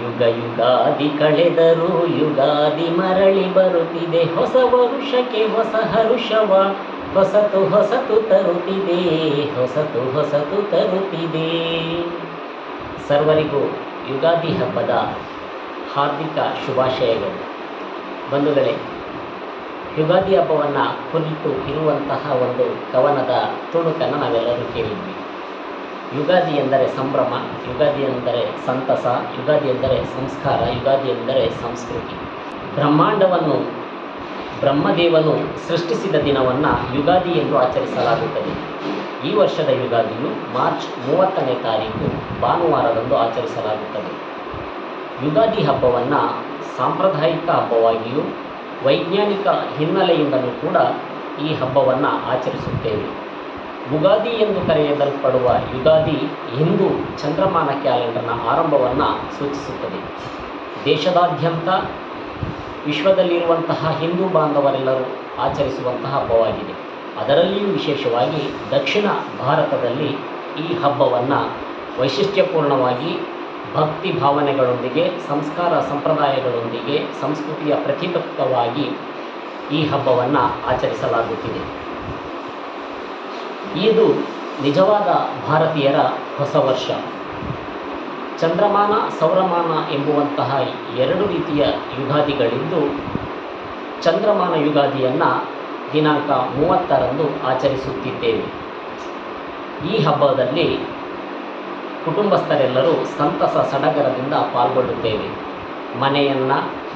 ಯುಗ ಯುಗಾದಿ ಕಳೆದರೂ ಯುಗಾದಿ ಮರಳಿ ಬರುತ್ತಿದೆ. ಹೊಸ ವರುಷಕ್ಕೆ ಹೊಸ ಹರುಷವ ಹೊಸತು ಹೊಸತು ತರುತ್ತಿದೆ, ಹೊಸತು ಹೊಸತು ತರುತ್ತಿದೆ. ಸರ್ವರಿಗೂ ಯುಗಾದಿ ಹಬ್ಬದ ಹಾರ್ದಿಕ ಶುಭಾಶಯಗಳು. ಬಂಧುಗಳೇ, ಯುಗಾದಿ ಹಬ್ಬವನ್ನು ಕುರಿತು ಇರುವಂತಹ ಒಂದು ಕವನದ ತುಣುಕನ್ನು ನಾವೆಲ್ಲರೂ ಕೇಳಿದ್ವಿ. ಯುಗಾದಿ ಎಂದರೆ ಸಂಭ್ರಮ, ಯುಗಾದಿ ಎಂದರೆ ಸಂತಸ, ಯುಗಾದಿ ಎಂದರೆ ಸಂಸ್ಕಾರ, ಯುಗಾದಿ ಎಂದರೆ ಸಂಸ್ಕೃತಿ. ಬ್ರಹ್ಮಾಂಡವನ್ನು ಬ್ರಹ್ಮದೇವನು ಸೃಷ್ಟಿಸಿದ ದಿನವನ್ನು ಯುಗಾದಿ ಎಂದು ಆಚರಿಸಲಾಗುತ್ತದೆ. ಈ ವರ್ಷದ ಯುಗಾದಿಯು ಮಾರ್ಚ್ 30ನೇ ತಾರೀಕು ಭಾನುವಾರದಂದು ಆಚರಿಸಲಾಗುತ್ತದೆ. ಯುಗಾದಿ ಹಬ್ಬವನ್ನು ಸಾಂಪ್ರದಾಯಿಕ ಹಬ್ಬವಾಗಿಯೂ ವೈಜ್ಞಾನಿಕ ಹಿನ್ನೆಲೆಯಿಂದಲೂ ಕೂಡ ಈ ಹಬ್ಬವನ್ನು ಆಚರಿಸುತ್ತೇವೆ. ಉಗಾದಿ ಎಂದು ಕರೆಯಲ್ಪಡುವ ಯುಗಾದಿ ಹಿಂದೂ ಚಂದ್ರಮಾನ ಕ್ಯಾಲೆಂಡರ್ನ ಆರಂಭವನ್ನು ಸೂಚಿಸುತ್ತದೆ. ದೇಶದಾದ್ಯಂತ ವಿಶ್ವದಲ್ಲಿರುವಂತಹ ಹಿಂದೂ ಬಾಂಧವರೆಲ್ಲರೂ ಆಚರಿಸುವಂತಹ ಹಬ್ಬವಾಗಿದೆ. ಅದರಲ್ಲಿಯೂ ವಿಶೇಷವಾಗಿ ದಕ್ಷಿಣ ಭಾರತದಲ್ಲಿ ಈ ಹಬ್ಬವನ್ನು ವೈಶಿಷ್ಟ್ಯಪೂರ್ಣವಾಗಿ ಭಕ್ತಿ ಭಾವನೆಗಳೊಂದಿಗೆ, ಸಂಸ್ಕಾರ ಸಂಪ್ರದಾಯಗಳೊಂದಿಗೆ, ಸಂಸ್ಕೃತಿಯ ಪ್ರತಿಬಿಂಬವಾಗಿ ಈ ಹಬ್ಬವನ್ನು ಆಚರಿಸಲಾಗುತ್ತಿದೆ. ಇದು ನಿಜವಾದ ಭಾರತೀಯರ ಹೊಸ ವರ್ಷ. ಚಂದ್ರಮಾನ, ಸೌರಮಾನ ಎಂಬುವಂತಹ ಎರಡು ರೀತಿಯ ಯುಗಾದಿಗಳಿದ್ದು, ಚಂದ್ರಮಾನ ಯುಗಾದಿಯನ್ನು ದಿನಾಂಕ 30ರಂದು ಆಚರಿಸುತ್ತಿದ್ದೇವೆ. ಈ ಹಬ್ಬದಲ್ಲಿ ಕುಟುಂಬಸ್ಥರೆಲ್ಲರೂ ಸಂತಸ ಸಡಗರದಿಂದ ಪಾಲ್ಗೊಳ್ಳುತ್ತೇವೆ.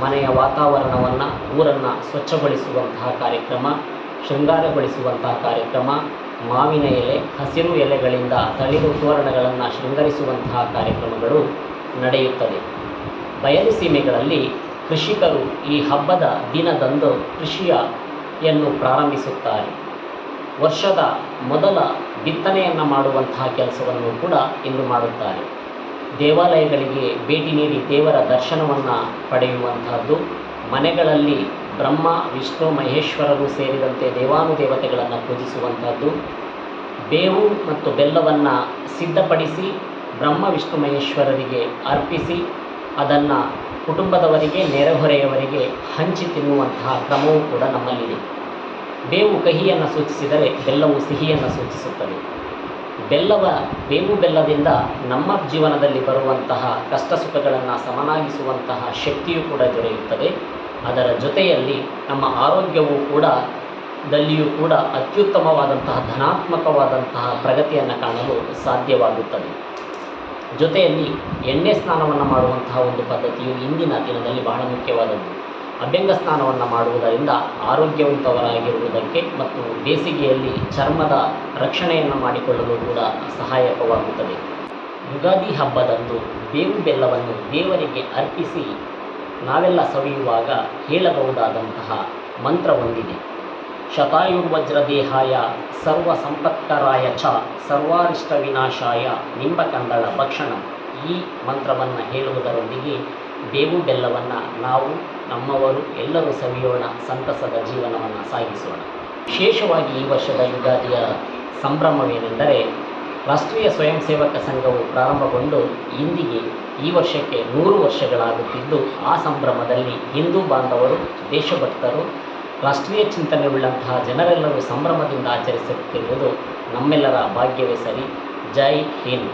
ಮನೆಯ ವಾತಾವರಣವನ್ನು, ಊರನ್ನು ಸ್ವಚ್ಛಗೊಳಿಸುವಂತಹ ಕಾರ್ಯಕ್ರಮ, ಶೃಂಗಾರಗೊಳಿಸುವಂತಹ ಕಾರ್ಯಕ್ರಮ, ಮಾವಿನ ಎಲೆ, ಹಸಿರು ಎಲೆಗಳಿಂದ ತಳಿರು ತೋರಣಗಳನ್ನು ಶೃಂಗರಿಸುವಂತಹ ಕಾರ್ಯಕ್ರಮಗಳು ನಡೆಯುತ್ತದೆ. ಬಯಲು ಸೀಮೆಗಳಲ್ಲಿ ಕೃಷಿಕರು ಈ ಹಬ್ಬದ ದಿನದಂದು ಕೃಷಿಯನ್ನು ಪ್ರಾರಂಭಿಸುತ್ತಾರೆ. ವರ್ಷದ ಮೊದಲ ಬಿತ್ತನೆಯನ್ನು ಮಾಡುವಂತಹ ಕೆಲಸವನ್ನು ಕೂಡ ಇಂದು ಮಾಡುತ್ತಾರೆ. ದೇವಾಲಯಗಳಿಗೆ ಭೇಟಿ ನೀಡಿ ದೇವರ ದರ್ಶನವನ್ನು ಪಡೆಯುವಂತಹದ್ದು, ಮನೆಗಳಲ್ಲಿ ಬ್ರಹ್ಮ, ವಿಷ್ಣು, ಮಹೇಶ್ವರರು ಸೇರಿದಂತೆ ದೇವಾನುದೇವತೆಗಳನ್ನು ಪೂಜಿಸುವಂಥದ್ದು, ಬೇವು ಮತ್ತು ಬೆಲ್ಲವನ್ನು ಸಿದ್ಧಪಡಿಸಿ ಬ್ರಹ್ಮ, ವಿಷ್ಣು, ಮಹೇಶ್ವರರಿಗೆ ಅರ್ಪಿಸಿ ಅದನ್ನು ಕುಟುಂಬದವರಿಗೆ, ನೆರೆಹೊರೆಯವರಿಗೆ ಹಂಚಿ ತಿನ್ನುವಂತಹ ಕ್ರಮವೂ ಕೂಡ ನಮ್ಮಲ್ಲಿದೆ. ಬೇವು ಕಹಿಯನ್ನು ಸೂಚಿಸಿದರೆ ಬೆಲ್ಲವು ಸಿಹಿಯನ್ನು ಸೂಚಿಸುತ್ತದೆ. ಬೇವು ಬೆಲ್ಲದಿಂದ ನಮ್ಮ ಜೀವನದಲ್ಲಿ ಬರುವಂತಹ ಕಷ್ಟ ಸುಖಗಳನ್ನು ಸಮನಾಗಿಸುವಂತಹ ಶಕ್ತಿಯೂ ಕೂಡ ದೊರೆಯುತ್ತದೆ. ಅದರ ಜೊತೆಯಲ್ಲಿ ನಮ್ಮ ಆರೋಗ್ಯವೂ ಕೂಡ ಅತ್ಯುತ್ತಮವಾದಂತಹ ಧನಾತ್ಮಕವಾದಂತಹ ಪ್ರಗತಿಯನ್ನು ಕಾಣಲು ಸಾಧ್ಯವಾಗುತ್ತದೆ. ಜೊತೆಯಲ್ಲಿ ಎಣ್ಣೆ ಸ್ನಾನವನ್ನು ಮಾಡುವಂತಹ ಒಂದು ಪದ್ಧತಿಯು ಇಂದಿನ ದಿನದಲ್ಲಿ ಬಹಳ ಮುಖ್ಯವಾದದ್ದು. ಅಭ್ಯಂಗ ಸ್ನಾನವನ್ನು ಮಾಡುವುದರಿಂದ ಆರೋಗ್ಯವಂತರಾಗಿರುವುದಕ್ಕೆ ಮತ್ತು ಬೇಸಿಗೆಯಲ್ಲಿ ಚರ್ಮದ ರಕ್ಷಣೆಯನ್ನು ಮಾಡಿಕೊಳ್ಳಲು ಕೂಡ ಸಹಾಯಕವಾಗುತ್ತದೆ. ಯುಗಾದಿ ಹಬ್ಬದಂದು ಬೇವು ಬೆಲ್ಲವನ್ನು ದೇವರಿಗೆ ಅರ್ಪಿಸಿ ನಾವೆಲ್ಲ ಸವಿಯುವಾಗ ಹೇಳಬಹುದಾದಂತಹ ಮಂತ್ರ ಹೊಂದಿದೆ. ಶತಾಯುರ್ವಜ್ರದೇಹಾಯ ಸರ್ವ ಸಂಪತ್ಕರಾಯ ಚ ಸರ್ವಾರಿಷ್ಟ ವಿನಾಶಾಯ ನಿಂಬಕಂದಳ ಭಕ್ಷಣಂ. ಈ ಮಂತ್ರವನ್ನು ಹೇಳುವುದರೊಂದಿಗೆ ಬೇವು ಬೆಲ್ಲವನ್ನು ನಾವು, ನಮ್ಮವರು ಎಲ್ಲರೂ ಸವಿಯೋಣ, ಸಂತಸದ ಜೀವನವನ್ನು ಸಾಗಿಸೋಣ. ವಿಶೇಷವಾಗಿ ಈ ವರ್ಷದ ಯುಗಾದಿಯ ಸಂಭ್ರಮವೇನೆಂದರೆ, ರಾಷ್ಟ್ರೀಯ ಸ್ವಯಂ ಸೇವಕ ಸಂಘವು ಪ್ರಾರಂಭಗೊಂಡು ಇಂದಿಗೆ ಈ ವರ್ಷಕ್ಕೆ 100 ವರ್ಷಗಳಾಗುತ್ತಿದ್ದು, ಆ ಸಂಭ್ರಮದಲ್ಲಿ ಹಿಂದೂ ಬಾಂಧವರು, ದೇಶಭಕ್ತರು, ರಾಷ್ಟ್ರೀಯ ಚಿಂತನೆಯುಳ್ಳಂತಹ ಜನರೆಲ್ಲರೂ ಸಂಭ್ರಮದಿಂದ ಆಚರಿಸುತ್ತಿರುವುದು ನಮ್ಮೆಲ್ಲರ ಭಾಗ್ಯವೇ ಸರಿ. ಜೈ ಹಿಂದ್.